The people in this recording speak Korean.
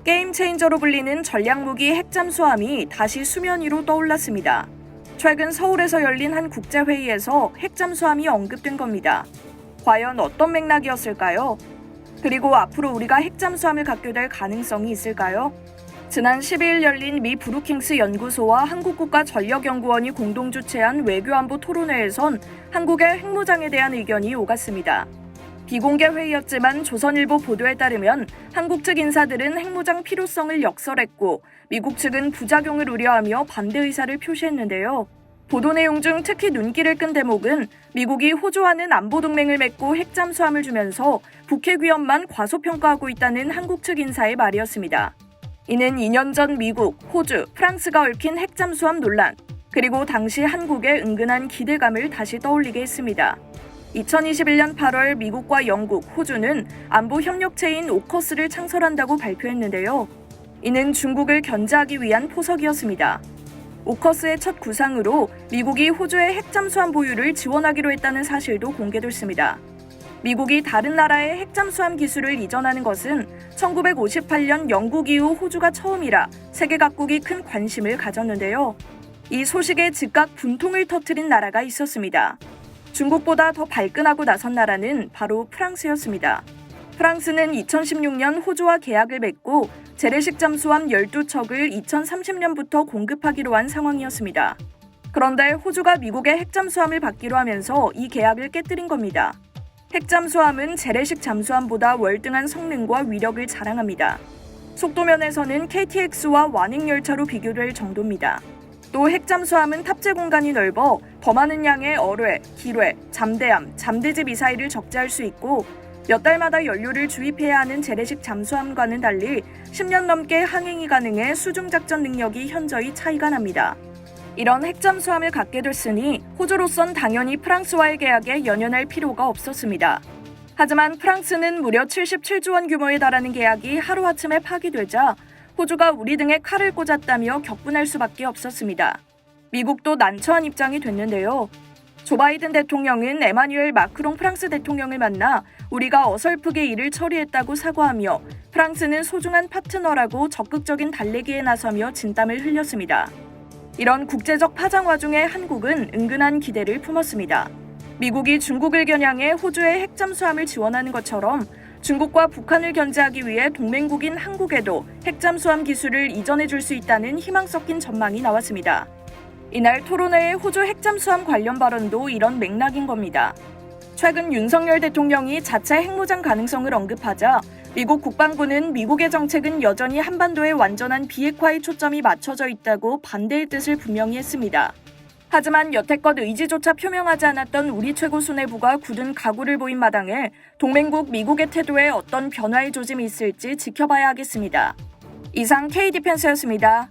게임 체인저로 불리는 전략무기 핵잠수함이 다시 수면 위로 떠올랐습니다. 최근 서울에서 열린 한 국제회의에서 핵잠수함이 언급된 겁니다. 과연 어떤 맥락이었을까요? 그리고 앞으로 우리가 핵잠수함을 갖게 될 가능성이 있을까요? 지난 12일 열린 미 브루킹스 연구소와 한국국가전력연구원이 공동 주최한 외교안보 토론회에선 한국의 핵무장에 대한 의견이 오갔습니다. 비공개 회의였지만 조선일보 보도에 따르면 한국 측 인사들은 핵무장 필요성을 역설했고 미국 측은 부작용을 우려하며 반대 의사를 표시했는데요. 보도 내용 중 특히 눈길을 끈 대목은 미국이 호주와는 안보동맹을 맺고 핵잠수함을 주면서 북핵 위험만 과소평가하고 있다는 한국 측 인사의 말이었습니다. 이는 2년 전 미국, 호주, 프랑스가 얽힌 핵잠수함 논란, 그리고 당시 한국의 은근한 기대감을 다시 떠올리게 했습니다. 2021년 8월 미국과 영국, 호주는 안보 협력체인 오커스를 창설한다고 발표했는데요. 이는 중국을 견제하기 위한 포석이었습니다. 오커스의 첫 구상으로 미국이 호주의 핵잠수함 보유를 지원하기로 했다는 사실도 공개됐습니다. 미국이 다른 나라의 핵잠수함 기술을 이전하는 것은 1958년 영국 이후 호주가 처음이라 세계 각국이 큰 관심을 가졌는데요. 이 소식에 즉각 분통을 터뜨린 나라가 있었습니다. 중국보다 더 발끈하고 나선 나라는 바로 프랑스였습니다. 프랑스는 2016년 호주와 계약을 맺고 재래식 잠수함 12척을 2030년부터 공급하기로 한 상황이었습니다. 그런데 호주가 미국의 핵잠수함을 받기로 하면서 이 계약을 깨뜨린 겁니다. 핵잠수함은 재래식 잠수함보다 월등한 성능과 위력을 자랑합니다. 속도면에서는 KTX와 완행열차로 비교될 정도입니다. 또 핵잠수함은 탑재 공간이 넓어 더 많은 양의 어뢰, 기뢰, 잠대함, 잠대지 미사일을 적재할 수 있고 몇 달마다 연료를 주입해야 하는 재래식 잠수함과는 달리 10년 넘게 항행이 가능해 수중작전 능력이 현저히 차이가 납니다. 이런 핵잠수함을 갖게 됐으니 호주로선 당연히 프랑스와의 계약에 연연할 필요가 없었습니다. 하지만 프랑스는 무려 77조 원 규모에 달하는 계약이 하루아침에 파기되자 호주가 우리 등에 칼을 꽂았다며 격분할 수밖에 없었습니다. 미국도 난처한 입장이 됐는데요. 조 바이든 대통령은 에마뉴엘 마크롱 프랑스 대통령을 만나 우리가 어설프게 일을 처리했다고 사과하며 프랑스는 소중한 파트너라고 적극적인 달래기에 나서며 진땀을 흘렸습니다. 이런 국제적 파장 와중에 한국은 은근한 기대를 품었습니다. 미국이 중국을 겨냥해 호주의 핵잠수함을 지원하는 것처럼 중국과 북한을 견제하기 위해 동맹국인 한국에도 핵잠수함 기술을 이전해 줄 수 있다는 희망 섞인 전망이 나왔습니다. 이날 토론회의 호주 핵잠수함 관련 발언도 이런 맥락인 겁니다. 최근 윤석열 대통령이 자체 핵무장 가능성을 언급하자 미국 국방부는 미국의 정책은 여전히 한반도의 완전한 비핵화에 초점이 맞춰져 있다고 반대의 뜻을 분명히 했습니다. 하지만 여태껏 의지조차 표명하지 않았던 우리 최고 수뇌부가 굳은 각오를 보인 마당에 동맹국 미국의 태도에 어떤 변화의 조짐이 있을지 지켜봐야 하겠습니다. 이상 K디펜스였습니다.